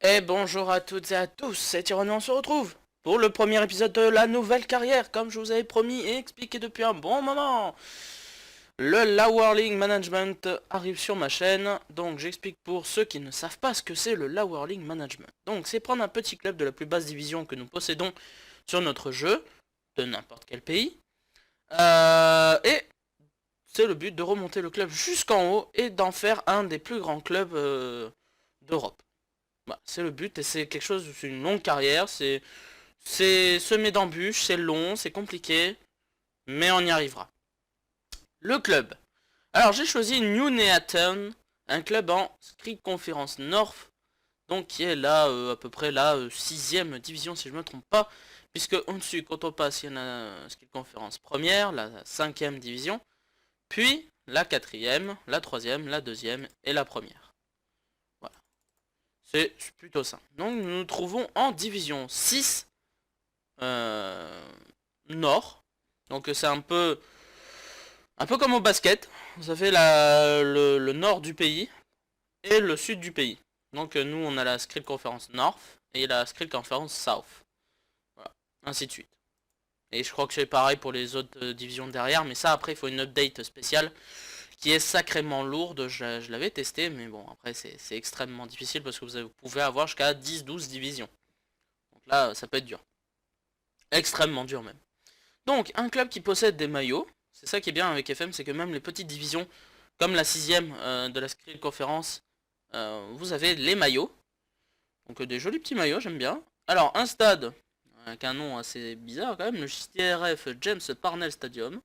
Et bonjour à toutes et à tous, c'est Tyranny, on se retrouve pour le premier épisode de la nouvelle carrière, comme je vous avais promis et expliqué depuis un bon moment. Le Lower League Management arrive sur ma chaîne, donc j'explique pour ceux qui ne savent pas ce que c'est le Lower League Management. Donc c'est prendre un petit club de la plus basse division que nous possédons sur notre jeu, de n'importe quel pays, et c'est le but de remonter le club jusqu'en haut et d'en faire un des plus grands clubs d'Europe. Bah, c'est le but et c'est quelque chose, c'est une longue carrière, c'est semé d'embûches, c'est long, c'est compliqué, mais on y arrivera. Le club. Alors j'ai choisi New Neaton, un club en Script Conference North, donc qui est là à peu près la 6ème division si je me trompe pas, puisque au-dessus quand on passe il y en a Script Conference première, la 5ème division, puis la 4ème, la 3ème, la 2ème et la première. Voilà. C'est plutôt simple. Donc nous nous trouvons en division 6 nord. Donc c'est un peu comme au basket. Vous avez le nord du pays et le sud du pays. Donc nous on a la Script Conference North et la Script Conference South. Voilà, ainsi de suite. Et je crois que c'est pareil pour les autres divisions derrière, mais ça après il faut une update spéciale qui est sacrément lourde. Je l'avais testé, mais bon après c'est extrêmement difficile parce que vous pouvez avoir jusqu'à 10-12 divisions. Donc là ça peut être dur. Extrêmement dur même. Donc un club qui possède des maillots, c'est ça qui est bien avec FM, c'est que même les petites divisions, comme la 6ème de la Script Conference, vous avez les maillots. Donc des jolis petits maillots, j'aime bien. Alors un stade, avec un nom assez bizarre quand même, le JTRF James Parnell Stadium.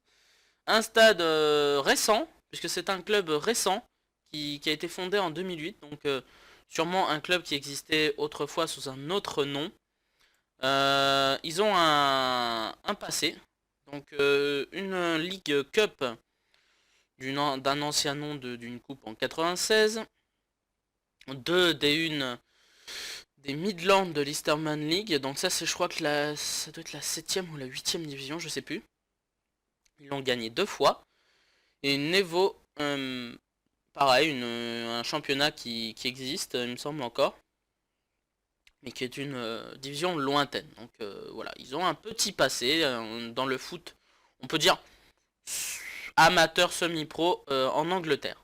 Un stade récent, puisque c'est un club récent qui a été fondé en 2008, donc sûrement un club qui existait autrefois sous un autre nom. Ils ont un passé, donc une League Cup d'un ancien nom d'une coupe en 96, deux des Midlands de l'Easterman League, donc ça c'est je crois que ça doit être la 7ème ou la 8ème division, je sais plus. Ils l'ont gagné 2 fois. Et une Evo, pareil, un championnat qui existe, il me semble encore, mais qui est une division lointaine. Donc voilà, ils ont un petit passé dans le foot, on peut dire amateur semi-pro en Angleterre.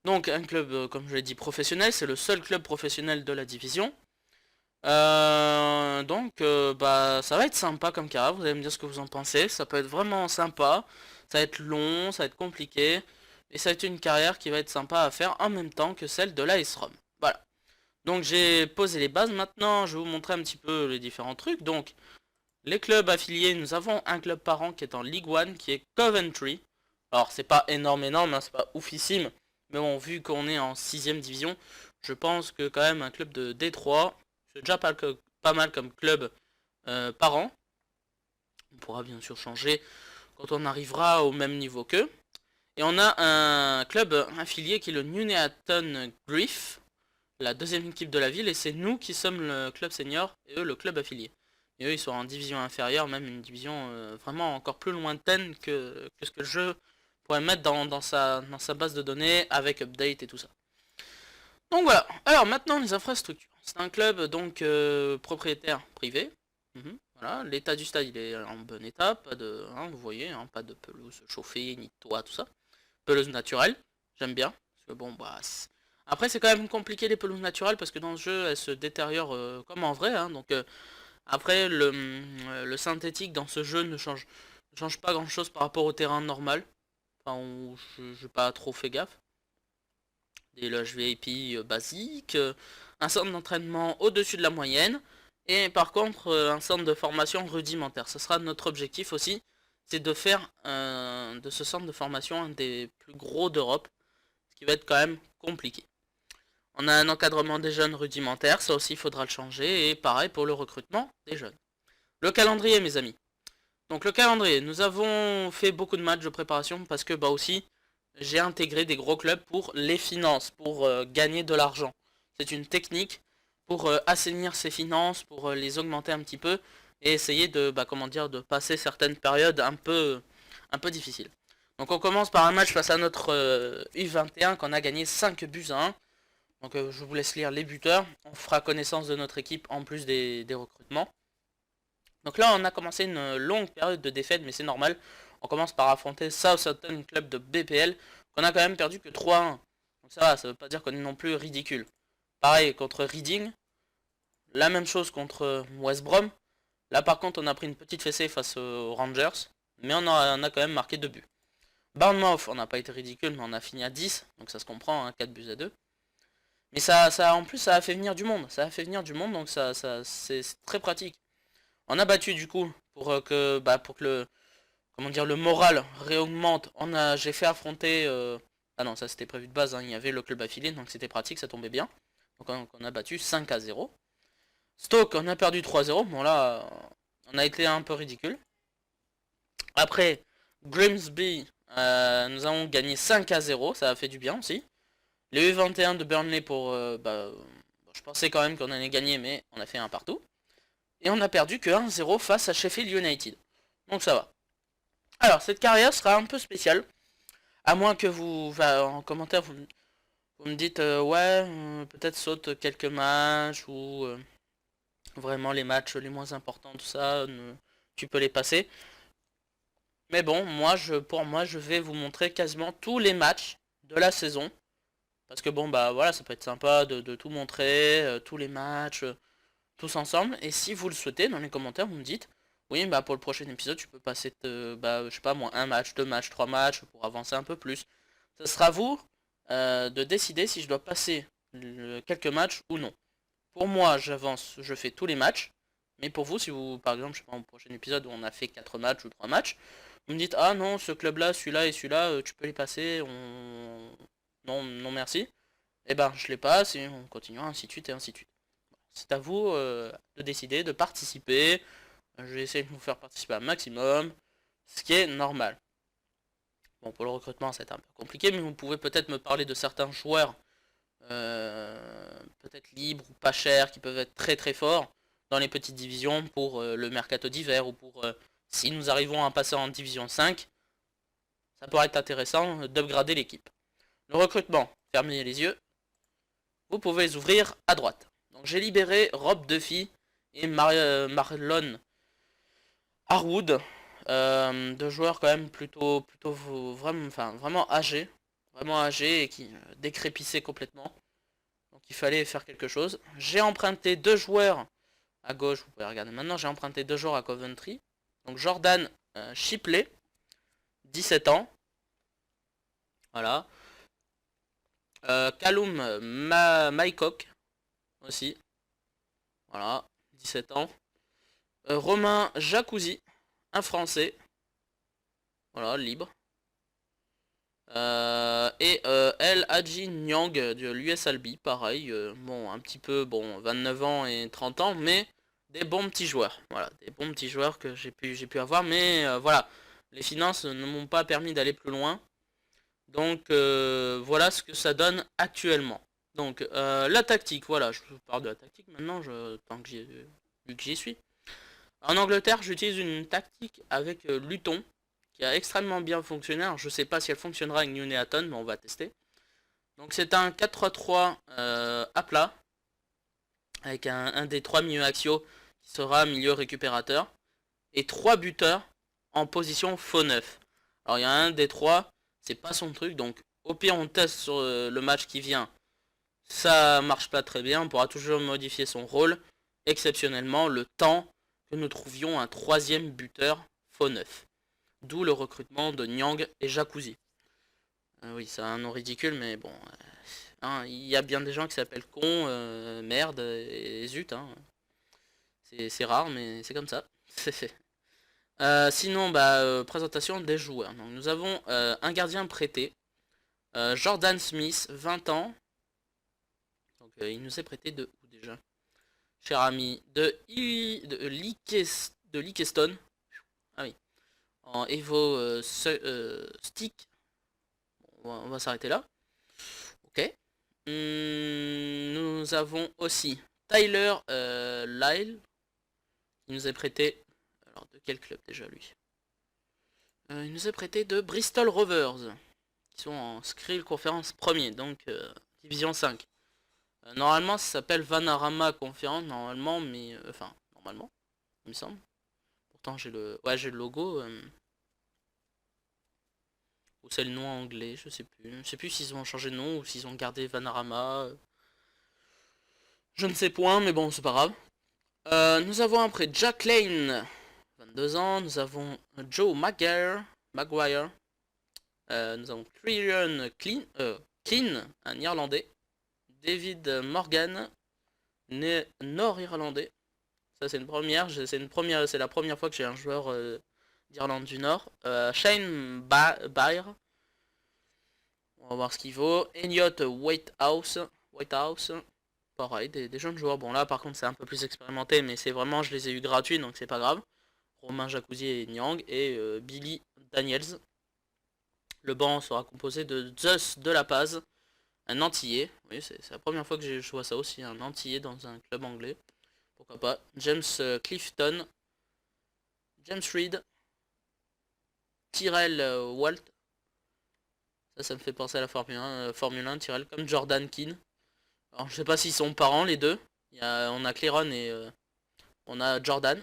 Donc un club, comme je l'ai dit, professionnel, c'est le seul club professionnel de la division. Donc bah ça va être sympa comme carrière, vous allez me dire ce que vous en pensez, ça peut être vraiment sympa, ça va être long, ça va être compliqué, et ça va être une carrière qui va être sympa à faire en même temps que celle de l'AS Rome. Voilà. Donc j'ai posé les bases, maintenant je vais vous montrer un petit peu les différents trucs. Donc les clubs affiliés, nous avons un club par an qui est en League One, qui est Coventry. Alors c'est pas énorme, hein, c'est pas oufissime, mais bon, vu qu'on est en 6ème division, je pense que quand même un club de Détroit, c'est déjà pas mal comme club par an. On pourra bien sûr changer quand on arrivera au même niveau qu'eux. Et on a un club affilié qui est le New Neaton Griff, la 2ème équipe de la ville, et c'est nous qui sommes le club senior et eux le club affilié. Et eux ils sont en division inférieure, même une division vraiment encore plus lointaine que ce que le jeu pourrait mettre dans sa base de données avec update et tout ça. Donc voilà, alors maintenant les infrastructures. C'est un club donc propriétaire privé. Voilà, l'état du stade il est en bon état, pas de, hein, vous voyez, hein, pas de pelouse chauffée, ni de toit, tout ça. Pelouse naturelle, j'aime bien. Parce que bon bah après c'est quand même compliqué les pelouses naturelles parce que dans ce jeu elles se détériorent comme en vrai, hein, donc après le synthétique dans ce jeu ne change pas grand chose par rapport au terrain normal. Enfin j'ai pas trop fait gaffe. Des loges VIP basiques, un centre d'entraînement au-dessus de la moyenne, et par contre un centre de formation rudimentaire. Ce sera notre objectif aussi, c'est de faire de ce centre de formation un des plus gros d'Europe, ce qui va être quand même compliqué. On a un encadrement des jeunes rudimentaire, ça aussi il faudra le changer, et pareil pour le recrutement des jeunes. Le calendrier mes amis. Donc le calendrier, nous avons fait beaucoup de matchs de préparation parce que bah aussi j'ai intégré des gros clubs pour les finances, pour gagner de l'argent. C'est une technique pour assainir ses finances, pour les augmenter un petit peu et essayer de, bah, comment dire, de passer certaines périodes un peu difficiles. Donc on commence par un match face à notre U21 qu'on a gagné 5 buts à 1. Donc je vous laisse lire les buteurs. On fera connaissance de notre équipe en plus des recrutements. Donc là on a commencé une longue période de défaite, mais c'est normal. On commence par affronter Southampton Club de BPL, qu'on a quand même perdu que 3-1. Donc ça va, ça veut pas dire qu'on est non plus ridicule. Pareil contre Reading, la même chose contre West Brom. Là par contre on a pris une petite fessée face aux Rangers, mais on a quand même marqué 2 buts. Bournemouth, on n'a pas été ridicule, mais on a fini à 10, donc ça se comprend, hein, 4 buts à 2. Mais en plus, ça a fait venir du monde. Ça a fait venir du monde, donc c'est très pratique. On a battu du coup pour que comment dire, le moral réaugmente. J'ai fait affronter. Ah non, ça c'était prévu de base. Hein, il y avait le club affilié, donc c'était pratique, ça tombait bien. Donc on a battu 5-0. Stoke, on a perdu 3-0. Bon là, on a été un peu ridicule. Après, Grimsby, nous avons gagné 5-0. Ça a fait du bien aussi. Les U21 de Burnley je pensais quand même qu'on allait gagner, mais on a fait un partout. Et on a perdu que 1-0 face à Sheffield United. Donc ça va. Alors, cette carrière sera un peu spéciale. À moins que en commentaire, vous me dites, ouais, peut-être saute quelques matchs, ou vraiment les matchs les moins importants, tout ça, tu peux les passer. Mais bon, pour moi, je vais vous montrer quasiment tous les matchs de la saison. Parce que bon, bah voilà, ça peut être sympa de tout montrer, tous les matchs, tous ensemble. Et si vous le souhaitez, dans les commentaires, vous me dites, oui, bah pour le prochain épisode, tu peux passer, je sais pas moi, un match, deux matchs, trois matchs, pour avancer un peu plus. Ce sera à vous de décider si je dois passer quelques matchs ou non. Pour moi, j'avance, je fais tous les matchs. Mais pour vous, si vous, par exemple, je sais pas, au prochain épisode où on a fait 4 matchs ou 3 matchs, vous me dites, ah non, ce club-là, celui-là et celui-là, tu peux les passer, non, non merci. Et ben, je les passe et on continue, ainsi de suite et ainsi de suite. C'est à vous de décider, de participer. Je vais essayer de vous faire participer un maximum, ce qui est normal. Bon, pour le recrutement, c'est un peu compliqué, mais vous pouvez peut-être me parler de certains joueurs, peut-être libres ou pas chers, qui peuvent être très très forts dans les petites divisions pour le mercato d'hiver, ou pour si nous arrivons à passer en division 5, ça pourrait être intéressant d'upgrader l'équipe. Le recrutement, fermez les yeux, vous pouvez les ouvrir à droite. Donc j'ai libéré Rob Duffy et Marlon Harwood, deux joueurs quand même plutôt vraiment âgés et qui décrépissaient complètement. Donc il fallait faire quelque chose. J'ai emprunté deux joueurs à gauche, vous pouvez regarder maintenant, j'ai emprunté deux joueurs à Coventry. Donc Jordan Shipley, 17 ans. Voilà. Callum Mycock aussi. Voilà, 17 ans. Romain Jacuzzi, un Français. Voilà, libre. Et El Hadji Nyang de l'US Albi, pareil. Bon, un petit peu, bon, 29 ans et 30 ans, mais des bons petits joueurs. Voilà, des bons petits joueurs que j'ai pu avoir, mais voilà. Les finances ne m'ont pas permis d'aller plus loin. Donc voilà ce que ça donne actuellement. Donc la tactique, voilà, je vous parle de la tactique maintenant, tant que vu que j'y suis. En Angleterre, j'utilise une tactique avec Luton, qui a extrêmement bien fonctionné. Alors, je sais pas si elle fonctionnera avec Nuneaton, mais on va tester. Donc c'est un 4-3-3 à plat, avec un des trois milieux axiaux qui sera milieu récupérateur, et trois buteurs en position faux neuf. Alors il y a un des trois, c'est pas son truc, donc au pire on teste sur le match qui vient. Ça marche pas très bien, on pourra toujours modifier son rôle, exceptionnellement le temps que nous trouvions un troisième buteur faux neuf. D'où le recrutement de Nyang et Jacuzzi. Oui, c'est un nom ridicule, mais bon. Hein, il y a bien des gens qui s'appellent con, merde et zut. Hein. C'est rare, mais c'est comme ça. Sinon, présentation des joueurs. Donc, nous avons un gardien prêté. Jordan Smith, 20 ans. Donc, il nous est prêté de où déjà? Cher ami, de Leakeston. Ah oui. En Evo Stick. Bon, on va s'arrêter là. Ok. Nous avons aussi Tyler Lyle, qui nous est prêté. Alors, de quel club déjà lui? Il nous est prêté de Bristol Rovers, qui sont en Skrill Conférence premier, donc Division 5. Normalement, ça s'appelle Vanarama Conférence, normalement, mais... enfin, normalement, il me semble. Pourtant, j'ai le... Ouais, j'ai le logo. Ou c'est le nom anglais, je sais plus. Je sais plus s'ils ont changé de nom ou s'ils ont gardé Vanarama. Je ne sais point, mais bon, c'est pas grave. Nous avons après Jack Lane, 22 ans. Nous avons Joe Maguire. Nous avons Keane, un Irlandais. David Morgan, nord-irlandais. Ça c'est une première. C'est la première fois que j'ai un joueur d'Irlande du Nord. Shane Bair. On va voir ce qu'il vaut. Elliot Whitehouse. Pareil, des jeunes joueurs. Bon là par contre c'est un peu plus expérimenté, mais c'est vraiment, je les ai eu gratuits donc c'est pas grave. Romain Jacuzzi et Nyang et Billy Daniels. Le banc sera composé de Zeus de la Paz, un Antillais. Oui, c'est la première fois que je vois ça aussi, un Antillais dans un club anglais. Pourquoi pas. James Clifton, James Reed, Tyrell Walt. Ça me fait penser à la Formule 1 Tyrell, comme Jordan Keane. Alors je sais pas s'ils sont parents les deux. On a Clairon et on a Jordan.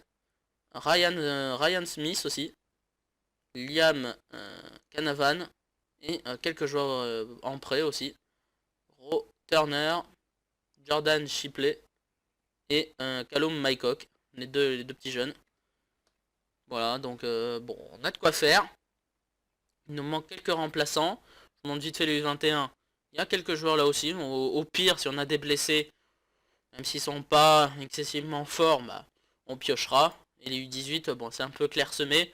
Ryan Smith aussi. Liam Canavan. Et quelques joueurs en prêt aussi. Roe Turner. Jordan Shipley. Et Callum Mycock. Les deux petits jeunes. Voilà, donc bon, on a de quoi faire. Il nous manque quelques remplaçants. Je vous montre vite fait les U21. Il y a quelques joueurs là aussi. Au pire, si on a des blessés, même s'ils sont pas excessivement forts, bah, on piochera. Et les U18, bon, c'est un peu clairsemé.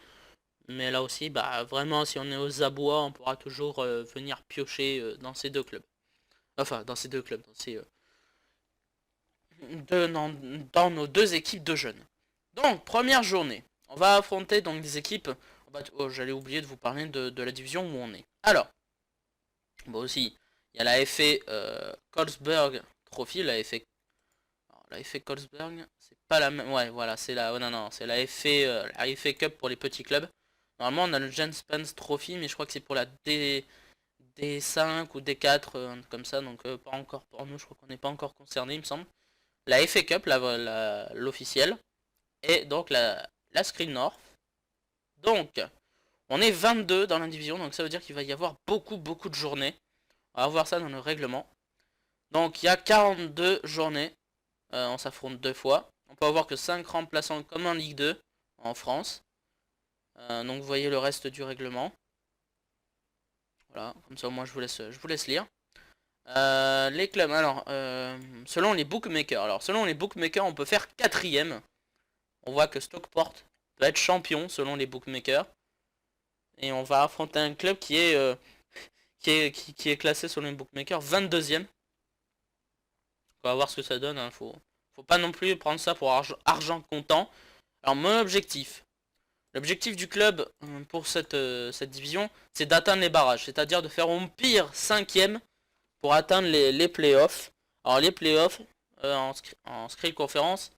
Mais là aussi, bah, vraiment, si on est aux abois, on pourra toujours venir piocher dans ces deux clubs. Enfin, dans ces deux clubs, dans nos deux équipes de jeunes. Donc, première journée. On va affronter donc des équipes. Oh, j'allais oublier de vous parler de la division où on est. Alors, bon aussi, il y a la FA Colesberg Trophy, la FA Colesberg, c'est pas la même. Ouais, voilà, c'est la. Oh, non, c'est la FA Cup pour les petits clubs. Normalement, on a le Jens Spence Trophy, mais je crois que c'est pour la D5 ou D4, comme ça, donc pas encore pour nous, je crois qu'on n'est pas encore concerné, il me semble. La FA Cup, l'officielle, et donc la Screen North. Donc, on est 22 dans la division, donc ça veut dire qu'il va y avoir beaucoup de journées. On va voir ça dans le règlement. Donc, il y a 42 journées. On s'affronte deux fois. On peut avoir que 5 remplaçants comme en Ligue 2 en France. Donc, vous voyez le reste du règlement. Voilà, comme ça, moi, je vous laisse lire. Les clubs, alors, selon les bookmakers. Alors, selon les bookmakers, on peut faire 4ème. On voit que Stockport peut être champion selon les bookmakers. Et on va affronter un club qui est classé selon les bookmakers 22ème. On va voir ce que ça donne. Hein. Faut pas non plus prendre ça pour argent comptant. Alors mon objectif. L'objectif du club pour cette division, c'est d'atteindre les barrages. C'est-à-dire de faire au pire 5ème pour atteindre les playoffs. Alors les playoffs, en Skrill Conférence,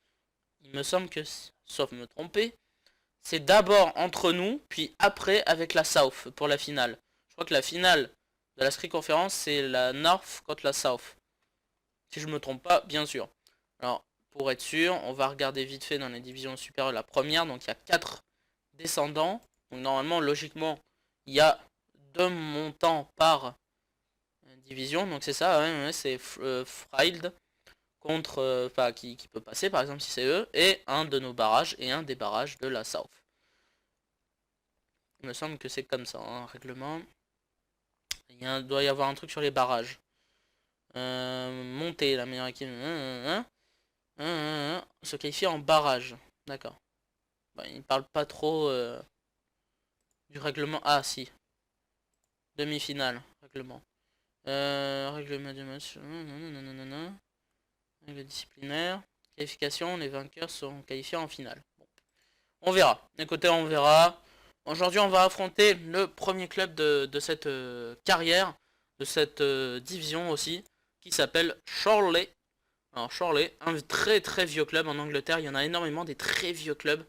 il me semble que, sauf me tromper, c'est d'abord entre nous, puis après avec la South pour la finale. Je crois que la finale de la Skrill Conférence, c'est la North contre la South. Si je me trompe pas, bien sûr. Alors, pour être sûr, on va regarder vite fait dans les divisions supérieures la première. Donc, il y a 4 descendants. Donc, normalement, logiquement, il y a 2 montants par division. Donc, c'est ça, ouais, c'est Frild contre, qui peut passer, par exemple, si c'est eux. Et un de nos barrages et un des barrages de la South. Il me semble que c'est comme ça, hein, règlement. Doit y avoir un truc sur les barrages. Monter la meilleure équipe. Se qualifier en barrage. D'accord. Bah, il parle pas trop du règlement. Ah, si. Demi-finale. Règlement. Règlement du match. Règle disciplinaire. Qualification. Les vainqueurs sont qualifiés en finale. Bon. On verra. Écoutez, on verra. Aujourd'hui, on va affronter le premier club de cette carrière. De cette division aussi. Qui s'appelle Chorley. Alors Chorley, un très vieux club en Angleterre. Il y en a énormément des très vieux clubs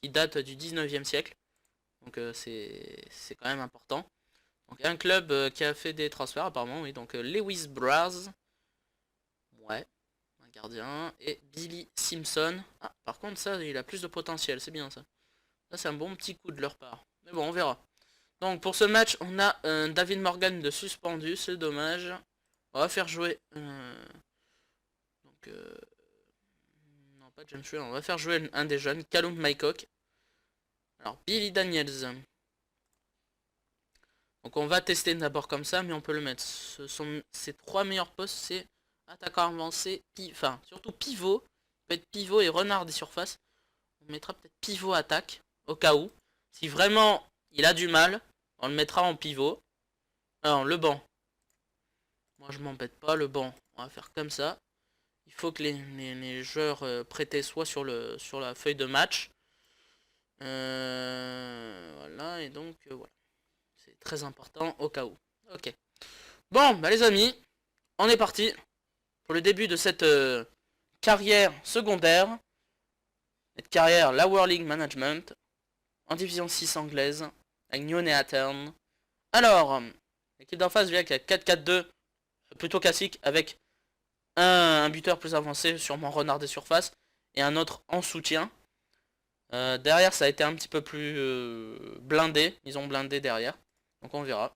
qui datent du 19e siècle. Donc c'est quand même important. Donc un club qui a fait des transferts apparemment, oui. Donc Lewis Braz. Ouais. Un gardien. Et Billy Simpson. Ah, par contre ça, il a plus de potentiel, c'est bien ça. Ça c'est un bon petit coup de leur part. Mais bon, on verra. Donc pour ce match, on a David Morgan de suspendu, c'est dommage. On va faire jouer... donc... non, pas James Schuyler, on va faire jouer un des jeunes, Callum Mycock. Alors, Billy Daniels. Donc on va tester d'abord comme ça, mais on peut le mettre. Ce sont ses 3 meilleurs postes, c'est attaquant avancé, enfin surtout pivot. Peut être pivot et renard des surfaces. On mettra peut-être pivot attaque, au cas où. Si vraiment il a du mal, on le mettra en pivot. Alors le banc. Moi je m'embête pas, le banc, on va faire comme ça. Il faut que les joueurs prêtés soient sur la feuille de match. Voilà, et donc voilà. C'est très important au cas où. Ok. Bon, bah les amis, on est parti pour le début de cette carrière secondaire. Cette carrière, la World League Management, en division 6 anglaise, avec Nuneaton. Alors, l'équipe d'en face vient avec la 4-4-2, plutôt classique, avec un buteur plus avancé, sûrement renard des surfaces, et un autre en soutien. Derrière, ça a été un petit peu plus blindé. Ils ont blindé derrière. Donc on verra.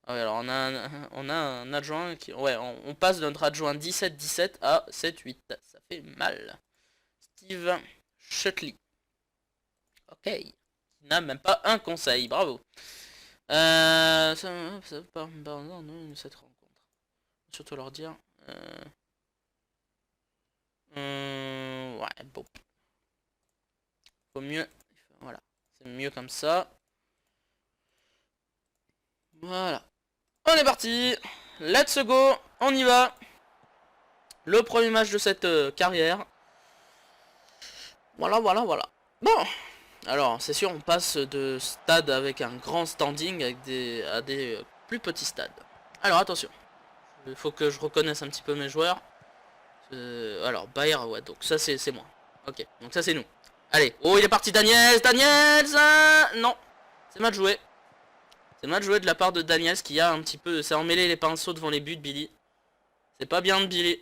Ah ouais, alors on a un adjoint qui... Ouais, on passe de notre adjoint 17-17 à 7-8. Ça fait mal. Steve Shutley. Ok. Il n'a même pas un conseil. Bravo. Ça pas cette rencontre. Surtout leur dire... ouais, bon. Faut mieux... Voilà. C'est mieux comme ça. Voilà. On est parti. Let's go. On y va. Le premier match de cette carrière. Voilà, voilà, voilà. Bon. Alors, c'est sûr, on passe de stade avec un grand standing à des plus petits stades. Alors, attention. Il faut que je reconnaisse un petit peu mes joueurs. Alors, Bayer, ouais, donc ça c'est moi. Ok, donc ça c'est nous. Allez, oh, il est parti, Daniels. Non, c'est mal joué. C'est mal joué de la part de Daniels qui a un petit peu... C'est emmêlé les pinceaux devant les buts de Billy. C'est pas bien de Billy.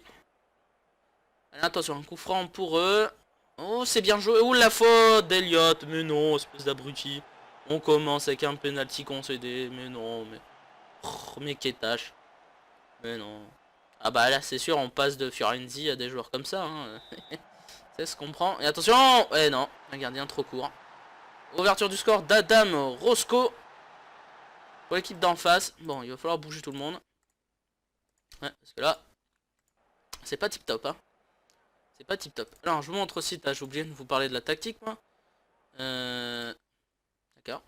Allez, attention, un coup franc pour eux. Oh, c'est bien joué. Oh, la faute d'Eliott. Mais non, espèce d'abruti. On commence avec un penalty concédé. Mais non, mais... Oh, mais qu'étage. Mais non. Ah bah là, c'est sûr, on passe de Fiorenzi à des joueurs comme ça. Hein. Ça se comprend. Et attention. Eh non, un gardien trop court. Ouverture du score d'Adam Roscoe. Pour l'équipe d'en face. Bon, il va falloir bouger tout le monde. Ouais, parce que là, c'est pas tip top, hein. C'est pas tip top. Alors, je vous montre aussi, j'ai oublié de vous parler de la tactique, moi. D'accord.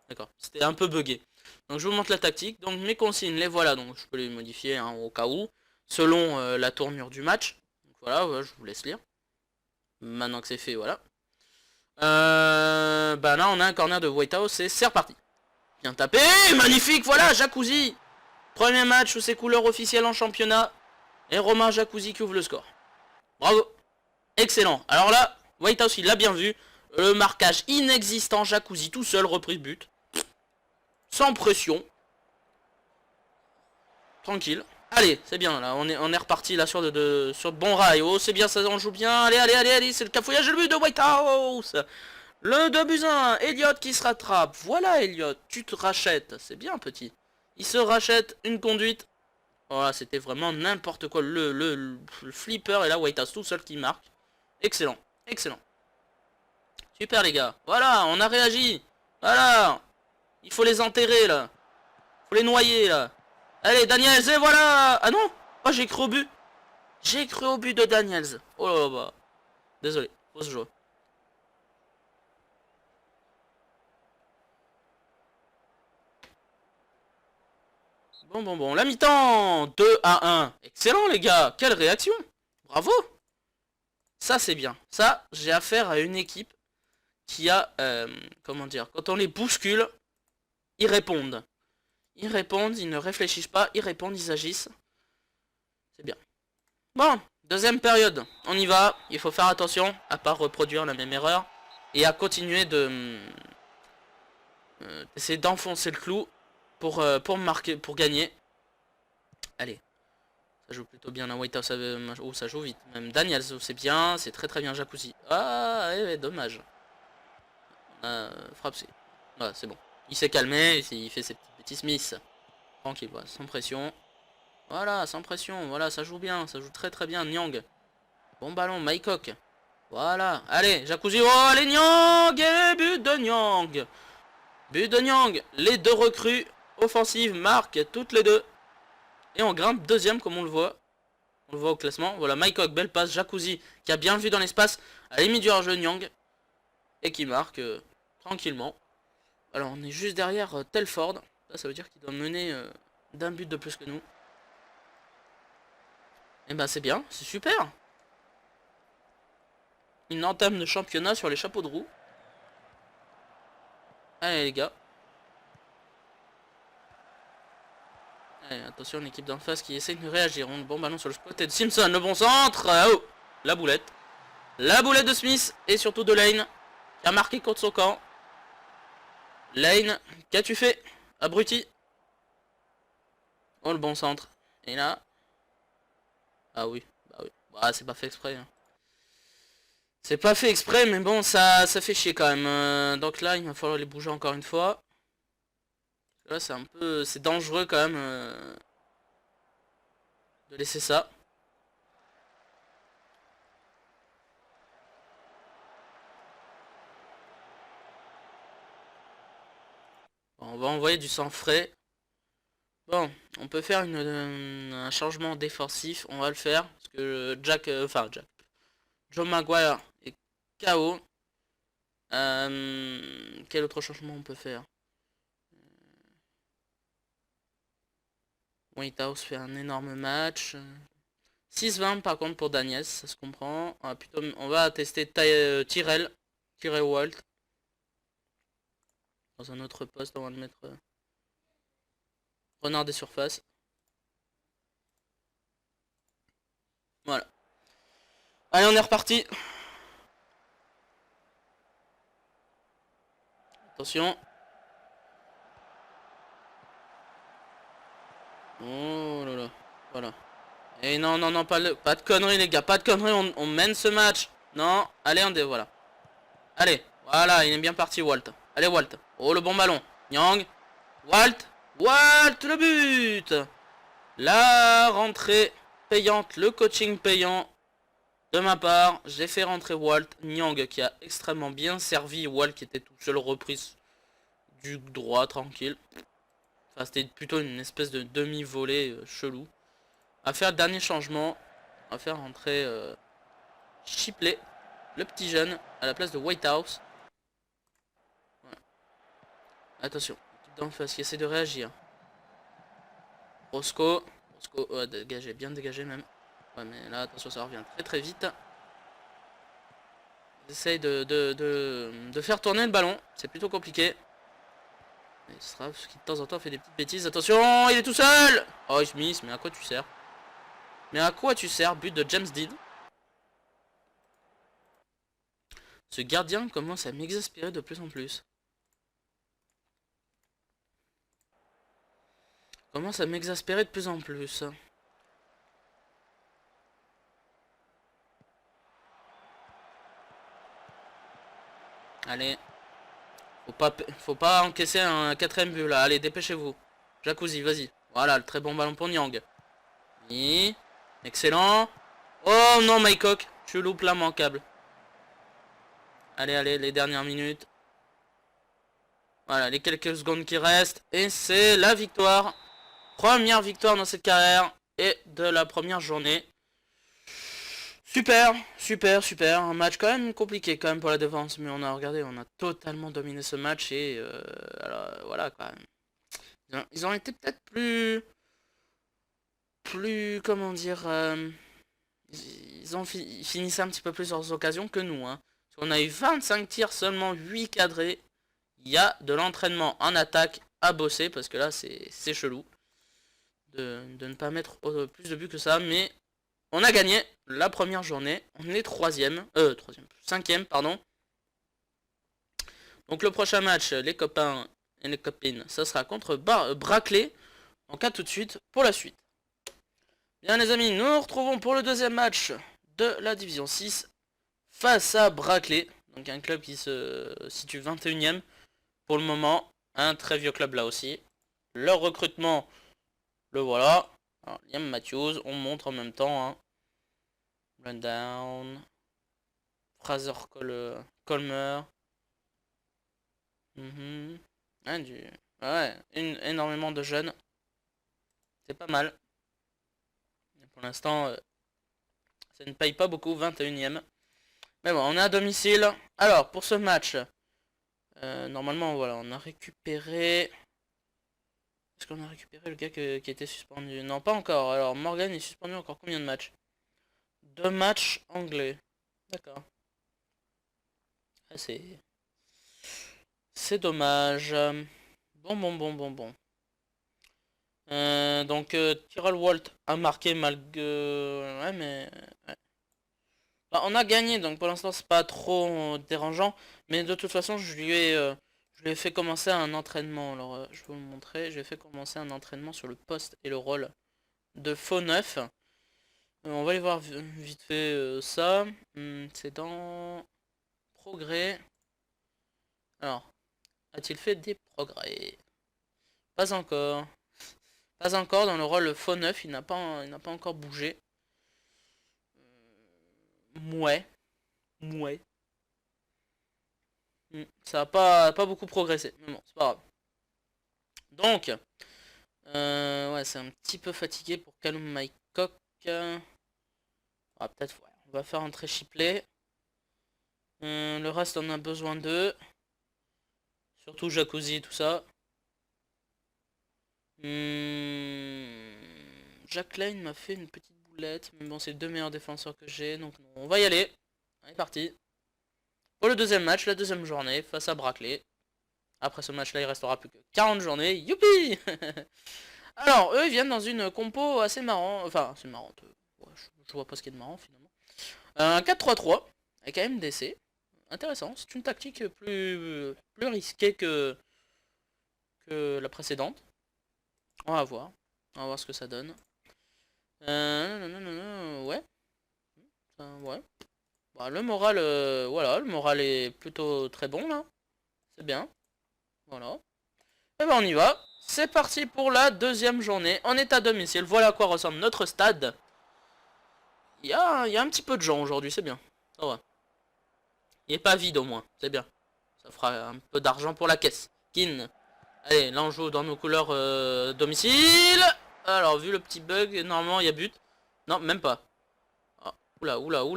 D'accord, c'était un peu bugué. Donc, je vous montre la tactique. Donc, mes consignes, les voilà. Donc, je peux les modifier hein, au cas où. Selon la tournure du match. Donc, voilà, je vous laisse lire. Maintenant que c'est fait, voilà. Bah là, on a un corner de Whitehouse et c'est reparti. Bien tapé, magnifique, voilà, Jacuzzi. Premier match sous ses couleurs officielles en championnat. Et Romain Jacuzzi qui ouvre le score. Bravo. Excellent. Alors là, Whitehouse, il l'a bien vu. Le marquage inexistant, Jacuzzi tout seul, repris de but. Sans pression. Tranquille. Allez, c'est bien, là, on est reparti là sur de bons rails. Oh, c'est bien, ça on joue bien. Allez, allez, allez, allez, c'est le cafouillage, le but de Whitehouse. Le 2-1, Elliott qui se rattrape. Voilà, Elliott, tu te rachètes. C'est bien, petit. Il se rachète une conduite. Voilà, c'était vraiment n'importe quoi. Le flipper et là, Whitehouse tout seul qui marque. Excellent, excellent. Super, les gars. Voilà, on a réagi. Voilà. Il faut les enterrer, là. Il faut les noyer, là. Allez, Daniels, et voilà. Ah non. Oh, j'ai cru au but. J'ai cru au but de Daniels. Oh là là, bah. Désolé, fausse joie. Bon, la mi-temps 2-1. Excellent les gars, quelle réaction. Bravo. Ça c'est bien. Ça, j'ai affaire à une équipe qui a, comment dire, quand on les bouscule, ils répondent. Ils répondent, ils ne réfléchissent pas, ils répondent, ils agissent. C'est bien. Bon, deuxième période, on y va. Il faut faire attention, à pas reproduire la même erreur. et à continuer de essayer d'enfoncer le clou pour marquer, pour gagner. Allez, ça joue plutôt bien la White House. Oh, ça joue vite. Même Daniels, c'est bien, c'est très très bien. Jacuzzi. Ah, ouais, dommage. On a frappé. Voilà, c'est bon. Il s'est calmé, il fait ses petites bêtises Smith. Tranquille, voilà, sans pression. Voilà, sans pression. Voilà, ça joue bien, ça joue très très bien. Nyang. Bon ballon, Maikok. Voilà, allez, Jacuzzi. Oh, allez, Nyang. Et but de Nyang. But de Nyang. Les deux recrues offensives marquent toutes les deux. Et on grimpe deuxième comme on le voit. On le voit au classement. Voilà, Maikok, belle passe. Jacuzzi qui a bien vu dans l'espace. À la limite du hors-jeu, Nyang. Et qui marque tranquillement. Alors on est juste derrière Telford. Là, ça veut dire qu'il doit mener d'un but de plus que nous. Et ben c'est bien, c'est super. Une entame de championnat sur les chapeaux de roue. Allez les gars. Allez, attention, l'équipe d'en face qui essaie de réagir. On bon ballon sur le côté de Simpson, le bon centre. Oh, la boulette. La boulette de Smith et surtout de Lane qui a marqué contre son camp. Lane, qu'as-tu fait, abruti? Oh, le bon centre. Et là. Ah oui, bah oui. Bah, c'est pas fait exprès. Hein. C'est pas fait exprès, mais bon, ça fait chier quand même. Donc là, il va falloir les bouger encore une fois. Là, c'est un peu... C'est dangereux quand même de laisser ça. Bon, on va envoyer du sang frais. Bon, on peut faire un changement défensif. On va le faire. Parce que Jack... Joe Maguire est KO. Quel autre changement on peut faire? White House fait un énorme match. 6-20 par contre pour Daniels, ça se comprend. On va tester Tyrell Walt. Dans un autre poste, on va le mettre renard des surfaces. Voilà. Allez, on est reparti. Attention. Oh là là. Voilà. Et non, non, non, pas de conneries les gars. Pas de conneries, on mène ce match. Non, allez, voilà. Allez, voilà, il est bien parti Walt. Allez Walt. Oh, le bon ballon. Nyang. Walt. Walt, le but. La rentrée payante, le coaching payant. De ma part, j'ai fait rentrer Walt. Nyang qui a extrêmement bien servi. Walt qui était tout seul reprise du droit, tranquille. Enfin, c'était plutôt une espèce de demi-volée chelou. On va faire le dernier changement. On va faire rentrer Shipley, le petit jeune, à la place de Whitehouse. Voilà. Attention, l'équipe d'en face qui essaie de réagir. Roscoe, dégagé, bien dégagé même. Ouais, mais là, attention, ça revient très très vite. Ils essayent de faire tourner le ballon. C'est plutôt compliqué. Et Straff qui de temps en temps fait des petites bêtises. Attention, il est tout seul. Oh, Smith, mais à quoi tu sers? Mais à quoi tu sers? But de James Dean. Ce gardien commence à m'exaspérer de plus en plus. Commence à m'exaspérer de plus en plus. Allez. Faut pas encaisser un quatrième but là. Allez, dépêchez-vous. Jacuzzi, vas-y. Voilà, le très bon ballon pour Nyang. Oui. Excellent. Oh non, Maikok. Tu loupes l'immanquable. Allez, allez, les dernières minutes. Voilà, les quelques secondes qui restent. Et c'est la victoire. Première victoire dans cette carrière. Et de la première journée. Super, super, super. Un match quand même compliqué quand même pour la défense. Mais on a regardé, on a totalement dominé ce match. Et alors, voilà quoi. Ils ont été peut-être comment dire, ils finissaient un petit peu plus leurs occasions que nous. Hein. On a eu 25 tirs, seulement 8 cadrés. Il y a de l'entraînement en attaque à bosser parce que là c'est chelou de ne pas mettre plus de buts que ça. Mais on a gagné la première journée. On est cinquième pardon. Donc le prochain match, les copains et les copines, ça sera contre Braclay. Donc à tout de suite pour la suite. Bien les amis, nous nous retrouvons pour le deuxième match de la division 6 face à Braclay. Donc un club qui se situe 21ème pour le moment. Un très vieux club là aussi. Leur recrutement, le voilà. Alors, Liam Matthews, on montre en même temps. Hein. Rundown. Fraser Colmer. Ouais, énormément de jeunes. C'est pas mal. Et pour l'instant, ça ne paye pas beaucoup, 21ème. Mais bon, on est à domicile. Alors, pour ce match, normalement, voilà, on a récupéré... Est-ce qu'on a récupéré le gars qui était suspendu? Non, pas encore. Alors, Morgan est suspendu encore combien de matchs? 2 matchs anglais. D'accord. Ah, c'est dommage. Bon. Donc, Tyrell Walt a marqué malgré... Ouais, mais... Ouais. Bah, on a gagné, donc pour l'instant, c'est pas trop dérangeant. Mais de toute façon, je lui ai fait commencer un entraînement. Alors, je vais vous le montrer. Je lui ai fait commencer un entraînement sur le poste et le rôle de faux neuf. On va aller voir vite fait ça. C'est dans... Progrès. Alors, a-t-il fait des progrès? Pas encore. Pas encore dans le rôle faux neuf, il n'a pas encore bougé. Mouais. Ça n'a pas beaucoup progressé. Mais bon, c'est pas grave. Donc, ouais, c'est un petit peu fatigué pour Callum Mycock. Ah, peut-être, ouais. On va faire entrer Shipley. Le reste, on a besoin d'eux. Surtout Jacuzzi, tout ça. Jack Lane m'a fait une petite boulette. Mais bon, c'est les 2 meilleurs défenseurs que j'ai. Donc, on va y aller. On est parti. Pour le deuxième match, la deuxième journée, face à Braclay. Après ce match-là, il restera plus que 40 journées. Youpi. Alors, eux, ils viennent dans une compo assez marrant. Enfin, c'est marrante. Ouais, je vois pas ce qui est de marrant, finalement. Un 4-3-3, avec AMDC. Intéressant. C'est une tactique plus risquée que la précédente. On va voir. On va voir ce que ça donne. Ouais. Ouais. Bah, le moral, voilà, le moral est plutôt très bon, là. C'est bien. Voilà. Et ben on y va. C'est parti pour la deuxième journée. On est à domicile. Voilà à quoi ressemble notre stade. Il y a un petit peu de gens aujourd'hui, c'est bien. Ça va. Il n'est pas vide au moins, c'est bien. Ça fera un peu d'argent pour la caisse. Kin. Allez, là on joue dans nos couleurs domicile. Alors, vu le petit bug, normalement il y a but. Non, même pas. Oh, oula. Bon,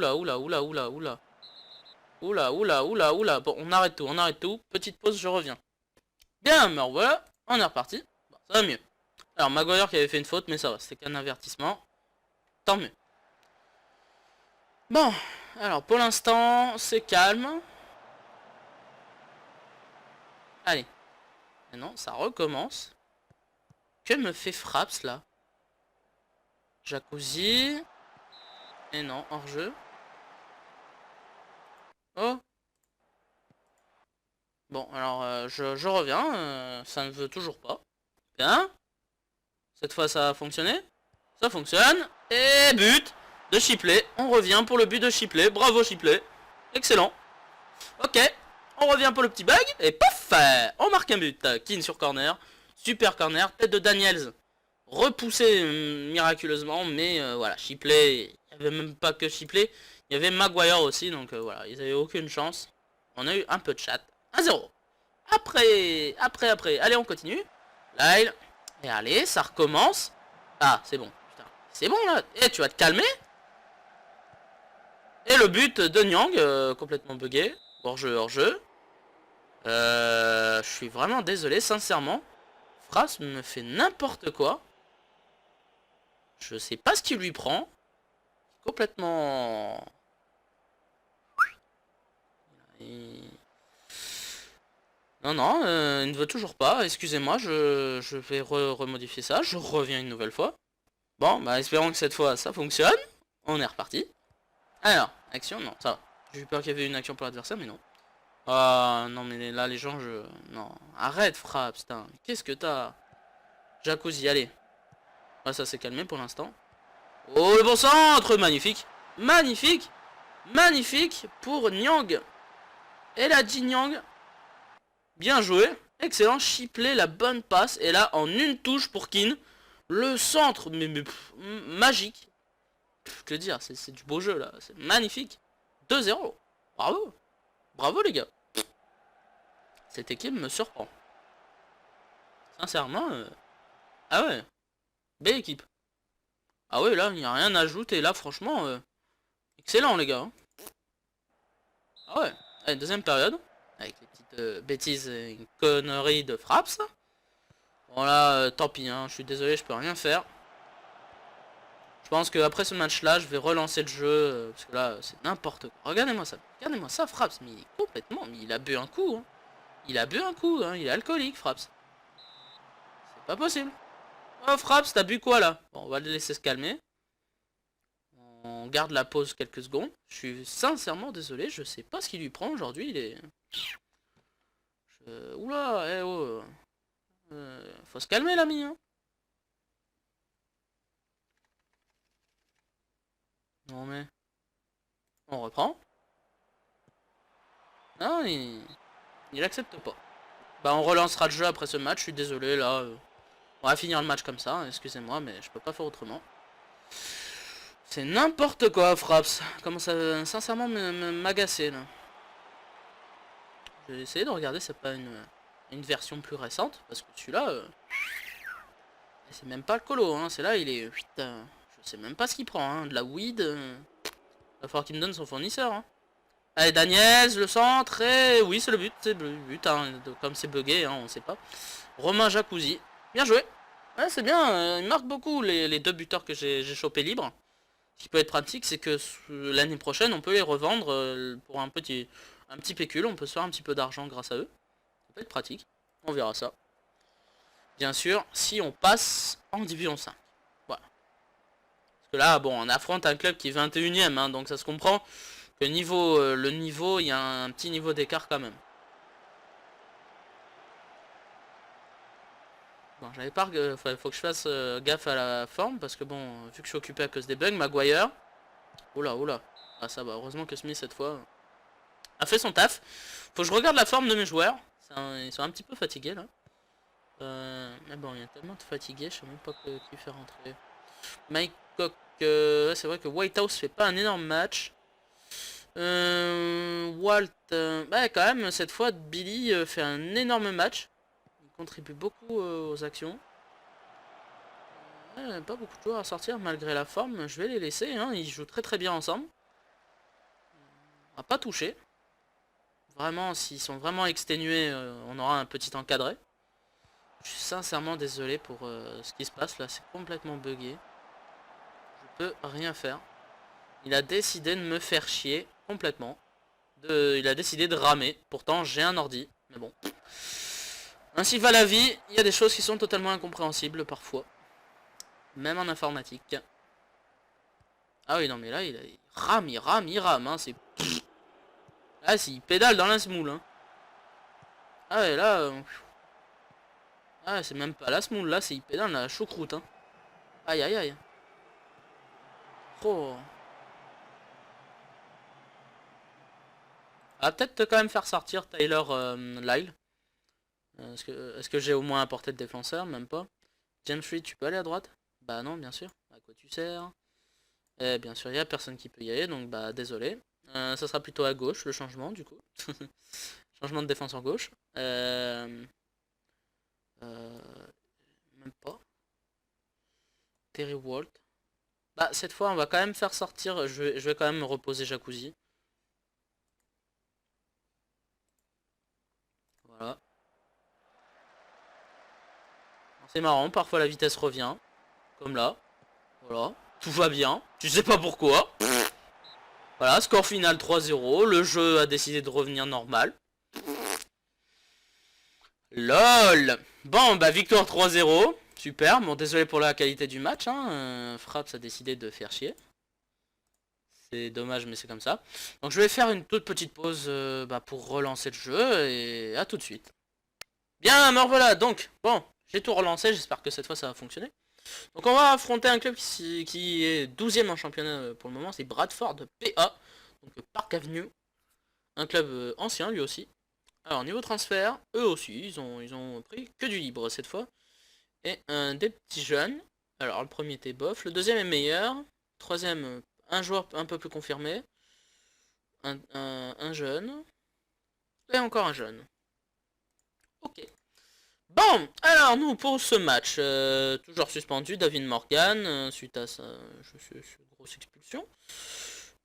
on arrête tout. Petite pause, je reviens. Bien, mais voilà, on est reparti. Bon, ça va mieux. Alors, Maguire qui avait fait une faute, mais ça va, c'était qu'un avertissement. Tant mieux. Bon, alors pour l'instant, c'est calme. Allez. Et non, ça recommence. Que me fait Fraps là? Jacuzzi. Et non, hors jeu. Oh. Bon, alors je reviens. Ça ne veut toujours pas. Bien. Cette fois, ça a fonctionné. Ça fonctionne. Et but de Shipley. On revient pour le but de Shipley. Bravo Shipley. Excellent. Ok. On revient pour le petit bug. Et paf, on marque un but. Keane sur corner. Super corner. Tête de Daniels. Repoussé miraculeusement. Mais voilà, Shipley. Il n'y avait même pas que Shipley. Il y avait Maguire aussi. Donc voilà, ils n'avaient aucune chance. On a eu un peu de chat. 1-0. Après. Allez, on continue. Lyle. Et allez, ça recommence. Ah, c'est bon. Putain. C'est bon là. Et tu vas te calmer. Et le but de Nyang, complètement bugué. Hors-jeu. Je suis vraiment désolé, sincèrement. Fras me fait n'importe quoi. Je sais pas ce qui lui prend. Complètement... Non, il ne veut toujours pas. Excusez-moi, je vais remodifier ça. Je reviens une nouvelle fois. Bon, bah espérons que cette fois ça fonctionne. On est reparti. Alors, action, non, ça va. J'ai eu peur qu'il y avait une action pour l'adversaire, mais non. Ah non mais là les gens je... Non, arrête frappe, putain. Qu'est-ce que t'as? Jacuzzi, allez. Ah ça s'est calmé pour l'instant. Oh le bon centre, magnifique. Magnifique. Magnifique pour Nyang. Et la Nyang. Bien joué. Excellent, chiplé, la bonne passe. Et là en une touche pour Kin. Le centre, magique. Que dire, c'est du beau jeu là. C'est magnifique. 2-0. Bravo. Bravo les gars. Cette équipe me surprend. Sincèrement. Ah ouais. Belle équipe. Ah ouais, là, il n'y a rien à ajouter. Là, franchement, excellent les gars. Ah ouais. Allez, deuxième période. Avec les petites bêtises et conneries de frappe. Bon là, tant pis, hein. Je suis désolé, je peux rien faire. Je pense qu'après ce match-là, je vais relancer le jeu. Parce que là, c'est n'importe quoi. Regardez-moi ça. Regardez-moi ça, Fraps. Mais complètement. Mais il a bu un coup. Hein. Il a bu un coup. Hein. Il est alcoolique, Fraps. C'est pas possible. Oh, Fraps, t'as bu quoi là? Bon, on va le laisser se calmer. On garde la pause quelques secondes. Je suis sincèrement désolé. Je sais pas ce qu'il lui prend aujourd'hui. Il est... Oula, eh oh. Faut se calmer, l'ami. Hein. Non mais... On reprend. Non, il accepte pas. Bah on relancera le jeu après ce match, je suis désolé là. On va finir le match comme ça, excusez-moi, mais je peux pas faire autrement. C'est n'importe quoi, Fraps. Comment ça, sincèrement, m'agacer là. Je vais essayer de regarder, c'est pas une version plus récente, parce que celui-là... c'est même pas le colo, hein. C'est là, il est... je sais même pas ce qu'il prend, hein. De la weed... va falloir qu'il me donne son fournisseur, hein. Allez, Daniels, le centre, et oui, c'est le but, hein. Comme c'est bugué, hein, on sait pas. Romain Jacuzzi, bien joué. Ouais, c'est bien, il marque beaucoup les deux buteurs que j'ai chopé libre. Ce qui peut être pratique, c'est que l'année prochaine, on peut les revendre pour un petit pécule, on peut se faire un petit peu d'argent grâce à eux. Ça peut être pratique, on verra ça. Bien sûr, si on passe en Division 5. Voilà. Parce que là, bon, on affronte un club qui est 21ème, hein, donc ça se comprend. Le niveau, il y a un petit niveau d'écart quand même. Bon, j'avais pas... faut que je fasse gaffe à la forme, parce que bon, vu que je suis occupé à cause des bugs, Maguire... Oula, oula. Ah ça va, heureusement que Smith, cette fois, a fait son taf. Faut que je regarde la forme de mes joueurs. Ils sont un petit peu fatigués, là. Mais bon, il y a tellement de fatigués, je sais même pas qui fait rentrer. Mike Cock... c'est vrai que Whitehouse fait pas un énorme match. Walt, bah quand même cette fois Billy fait un énorme match. Il contribue beaucoup aux actions. Pas beaucoup de joueurs à sortir malgré la forme. Je vais les laisser, hein. Ils jouent très bien ensemble. On va pas toucher. Vraiment, s'ils sont vraiment exténués, on aura un petit encadré. Je suis sincèrement désolé pour ce qui se passe là, c'est complètement buggé. Je peux rien faire. Il a décidé de me faire chier complètement. Il a décidé de ramer. Pourtant, j'ai un ordi. Mais bon. Ainsi va la vie. Il y a des choses qui sont totalement incompréhensibles parfois. Même en informatique. Ah oui, non, mais là, il rame. Hein, c'est... Ah, il pédale dans la smoule. Hein. Ah ouais, là... Ah, c'est même pas la smoule, là, c'est il pédale dans la choucroute. Hein. Aïe, aïe, aïe. Oh... Ah, peut-être quand même faire sortir Tyler Lyle. Est-ce que j'ai au moins un portée de défenseur? Même pas. James Reed, tu peux aller à droite? Bah non, bien sûr. À quoi tu sers? Eh, bien sûr, il n'y a personne qui peut y aller, donc bah désolé. Ça sera plutôt à gauche, le changement, du coup. Changement de défense en gauche. Même pas. Terry Walt. Bah, cette fois, on va quand même faire sortir... Je vais quand même me reposer Jacuzzi. Voilà. C'est marrant, parfois la vitesse revient. Comme là. Voilà. Tout va bien. Tu sais pas pourquoi. Voilà, score final 3-0. Le jeu a décidé de revenir normal. LOL. Bon, bah victoire 3-0. Super. Bon, désolé pour la qualité du match. Hein. Fraps a décidé de faire chier. C'est dommage, mais c'est comme ça. Donc je vais faire une toute petite pause pour relancer le jeu, et à tout de suite. Bien, me revoilà, donc, bon, j'ai tout relancé, j'espère que cette fois ça va fonctionner. Donc on va affronter un club qui est 12ème en championnat pour le moment, c'est Bradford PA, donc Park Avenue. Un club ancien lui aussi. Alors niveau transfert, eux aussi, ils ont pris que du libre cette fois. Et des petits jeunes. Alors le premier était bof, le deuxième est meilleur. Troisième, un joueur un peu plus confirmé. Un jeune. Et encore un jeune. Ok. Bon, alors nous pour ce match, toujours suspendu, David Morgan, suite à sa grosse expulsion.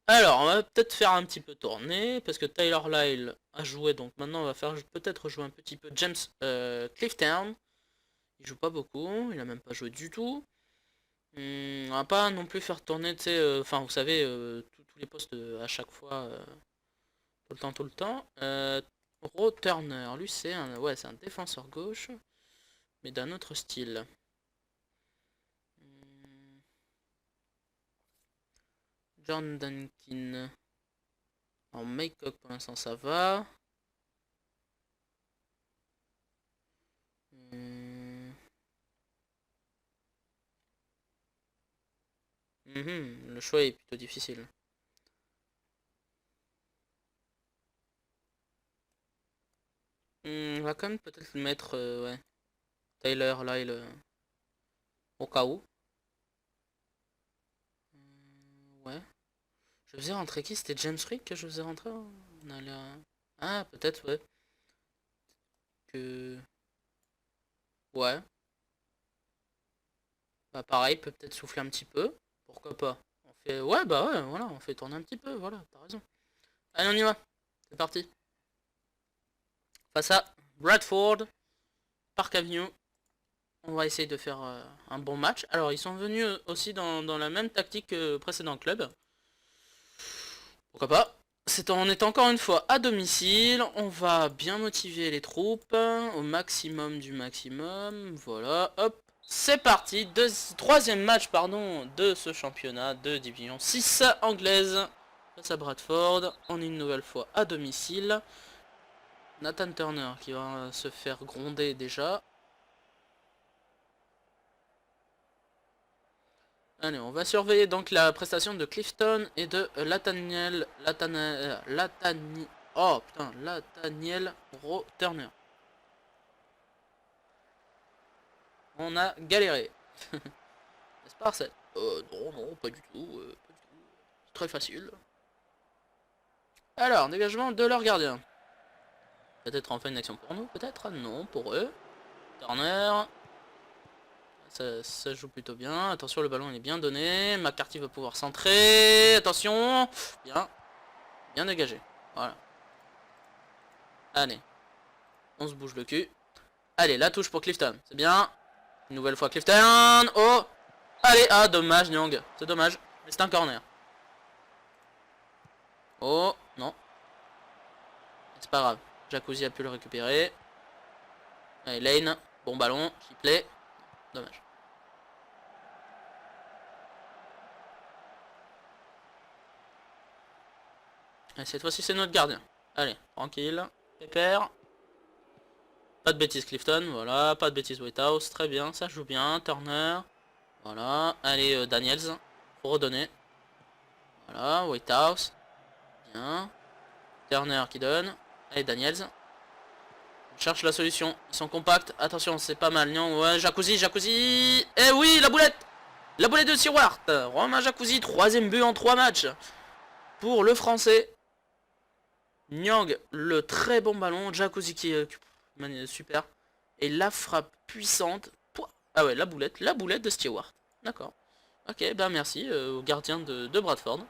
Alors, on va peut-être faire un petit peu tourner, parce que Tyler Lyle a joué, donc maintenant on va faire peut-être jouer un petit peu James Cliftown. Il joue pas beaucoup, il a même pas joué du tout. On va pas non plus faire tourner, tu sais, enfin vous savez, tous les postes à chaque fois, tout le temps. Ro Turner, lui c'est ouais, c'est un défenseur gauche, mais d'un autre style. John Duncan. En make-up pour l'instant ça va. Le choix est plutôt difficile. On va quand même peut-être mettre ouais, Tyler Lyle au cas où. Ouais. Je faisais rentrer qui? C'était James Rick que je faisais rentrer? On allait Ah, peut-être, ouais. Que... Ouais. Bah pareil, peut-être souffler un petit peu. Pourquoi pas? On fait... Ouais, bah ouais, voilà, on fait tourner un petit peu, voilà, t'as raison. Allez, on y va. C'est parti. Face à Bradford, Park Avenue. On va essayer de faire un bon match. Alors, ils sont venus aussi dans la même tactique que précédent club. Pourquoi pas? On est encore une fois à domicile. On va bien motiver les troupes au maximum du maximum. Voilà, hop. C'est parti. Troisième match pardon, de ce championnat de division 6 anglaise. Face à Bradford. On est une nouvelle fois à domicile. Nathan Turner qui va se faire gronder déjà. Allez, on va surveiller donc la prestation de Clifton et de Lataniel Ro Turner. On a galéré. N'est-ce pas Arcel? Non, pas du tout. Pas du tout. Très facile. Alors, dégagement de leur gardien. Peut-être enfin une action pour nous, peut-être? Non, pour eux. Turner. Ça joue plutôt bien. Attention, le ballon il est bien donné. McCarthy va pouvoir centrer. Attention. Bien. Bien dégagé. Voilà. Allez. On se bouge le cul. Allez, la touche pour Clifton. C'est bien. Une nouvelle fois Clifton. Oh. Allez. Ah, dommage, Nyang. C'est dommage. Mais c'est un corner. Oh. Non. C'est pas grave. Jacuzzi a pu le récupérer. Allez, Lane. Bon ballon. Qui plaît. Dommage. Et cette fois-ci, c'est notre gardien. Allez, tranquille. Pépère. Pas de bêtises Clifton, voilà. Pas de bêtises Whitehouse. Très bien, ça joue bien. Turner. Voilà. Allez, Daniels. Faut redonner. Voilà, Whitehouse. Bien. Turner qui donne. Allez, Daniels. On cherche la solution. Ils sont compacts. Attention, c'est pas mal. Non, ouais, Jacuzzi. Eh oui, la boulette. La boulette de Stewart. Romain Jacuzzi, 3ème but en 3 matchs. Pour le français. Nyang, le très bon ballon. Jacuzzi qui est super. Et la frappe puissante. Ah ouais, la boulette de Stewart. D'accord. Ok, bah merci au gardien de Bradford.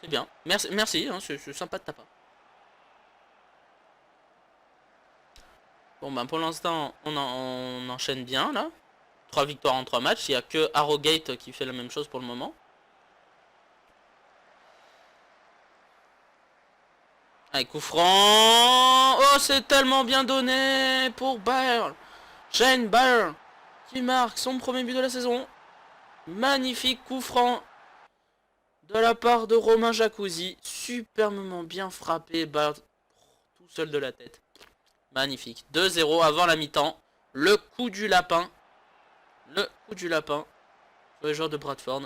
C'est bien. Merci hein, c'est sympa de ta part. Bon bah pour l'instant, on enchaîne bien là. 3 victoires en 3 matchs. Il n'y a que Arrowgate qui fait la même chose pour le moment. Allez, coup franc. Oh, c'est tellement bien donné pour Byrne. Shane Byrne qui marque son premier but de la saison. Magnifique coup franc de la part de Romain Jacuzzi. Superbement bien frappé, balle tout seul de la tête. Magnifique. 2-0 avant la mi-temps. Le coup du lapin. Le coup du lapin. Sur les joueurs de Bradford.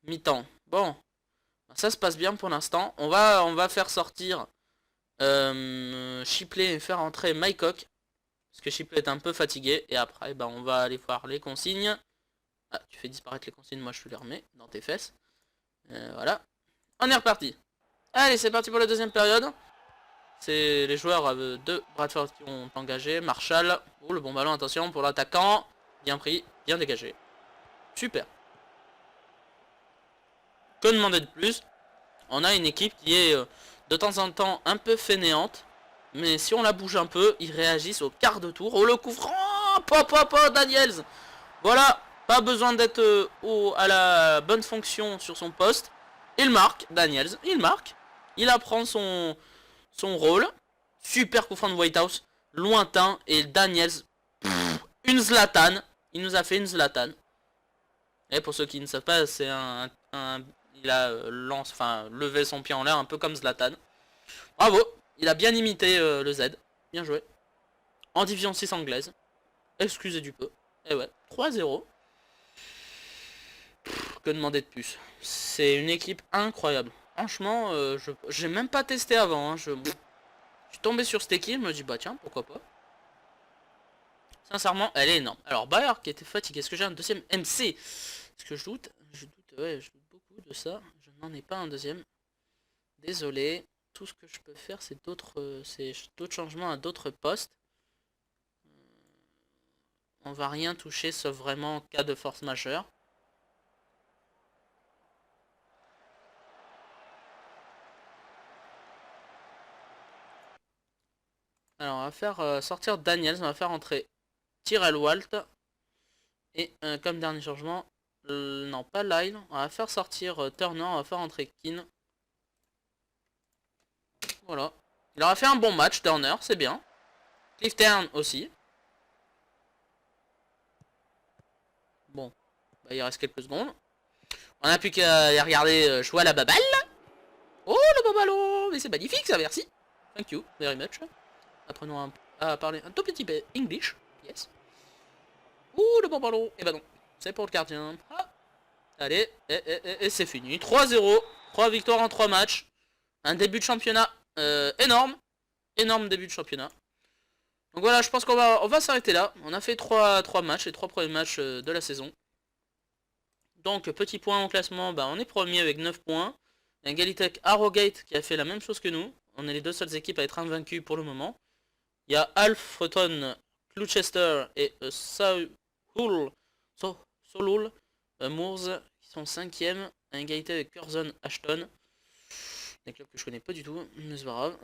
Mi-temps. Bon. Ça se passe bien pour l'instant. On va faire sortir Shipley et faire entrer Mycock. Parce que Shipley est un peu fatigué. Et après, on va aller voir les consignes. Ah, tu fais disparaître les consignes. Moi, je te les remets dans tes fesses. Voilà. On est reparti. Allez, c'est parti pour la deuxième période. C'est les joueurs de Bradford qui ont engagé. Marshall. Oh, le bon ballon, attention pour l'attaquant. Bien pris, bien dégagé. Super. Que demander de plus? On a une équipe qui est de temps en temps un peu fainéante. Mais si on la bouge un peu, ils réagissent au quart de tour. Oh, le coup franc. Pop, Daniels. Voilà. Pas besoin d'être à la bonne fonction sur son poste. Il marque, Daniels. Il marque. Il apprend son rôle. Super coup franc de Whitehouse. Lointain. Et Daniels. Une Zlatan. Il nous a fait une Zlatan. Et pour ceux qui ne savent pas, c'est il a levé son pied en l'air un peu comme Zlatan. Bravo. Il a bien imité le Z. Bien joué. En division 6 anglaise. Excusez du peu. Et ouais. 3-0. Que demander de plus? C'est une équipe incroyable. Franchement, j'ai même pas testé avant. Hein. Je suis tombé sur cette équipe, je me dis bah tiens, pourquoi pas. Sincèrement, elle est énorme. Alors Bayer qui était fatigué, est-ce que j'ai un deuxième MC? Est-ce que je doute? Je doute beaucoup de ça. Je n'en ai pas un deuxième. Désolé. Tout ce que je peux faire, c'est d'autres changements à d'autres postes. On va rien toucher sauf vraiment en cas de force majeure. Alors on va faire sortir Daniels, on va faire entrer Tyrell Walt. Et comme dernier changement, non pas Lyle, on va faire sortir Turner, on va faire entrer Keane. Voilà. Il aura fait un bon match, Turner, c'est bien. Clifton aussi. Bon, il reste quelques secondes. On n'a plus qu'à aller regarder jouer à la baballe. Oh le beau ballon. Mais c'est magnifique ça, merci. Thank you very much. Apprenons à parler un tout petit peu English. Yes. Ouh le bon ballon. Et bah non, c'est pour le gardien. Ah. Allez, et c'est fini. 3-0. 3 victoires en 3 matchs. Un début de championnat énorme. Énorme début de championnat. Donc voilà, je pense qu'on va s'arrêter là. On a fait 3 matchs, les 3 premiers matchs de la saison. Donc petit point au classement, on est premier avec 9 points. Il y a Égalité avec Harrogate qui a fait la même chose que nous. On est les deux seules équipes à être invaincues pour le moment. Il y a Alfreton, Gloucester et Solhull Moors qui sont 5e. À égalité avec Curzon, Ashton. Des clubs que je connais pas du tout, mais c'est pas grave.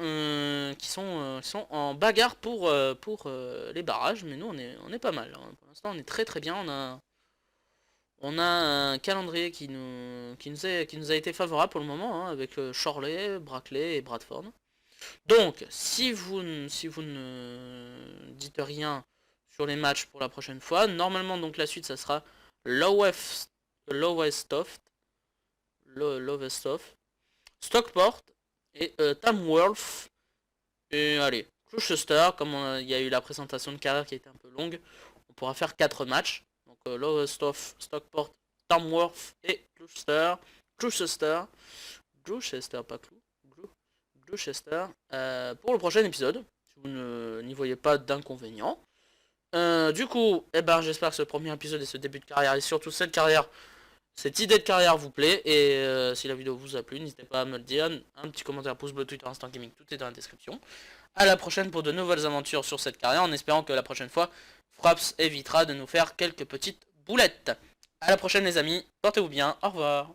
Qui sont en bagarre pour les barrages. Mais nous on est pas mal. Hein. Pour l'instant on est très très bien. On a un calendrier qui nous a été favorable pour le moment, hein, avec Chorley, Brackley et Bradford. Donc, si vous ne dites rien sur les matchs pour la prochaine fois, normalement donc la suite ça sera Lowestoft, Stockport et Tamworth. Et allez, Gloucester, comme il y a eu la présentation de carrière qui a été un peu longue, on pourra faire 4 matchs. Donc Lowestoft, Stockport, Tamworth et Gloucester, pas Gloucester, pour le prochain épisode, si vous n'y voyez pas d'inconvénient. Du coup, j'espère que ce premier épisode et ce début de carrière, et surtout cette idée de carrière vous plaît. Et si la vidéo vous a plu, n'hésitez pas à me le dire. Un petit commentaire, pouce bleu, Twitter, Instant Gaming, tout est dans la description. A la prochaine pour de nouvelles aventures sur cette carrière, en espérant que la prochaine fois, Fraps évitera de nous faire quelques petites boulettes. A la prochaine les amis, portez-vous bien, au revoir.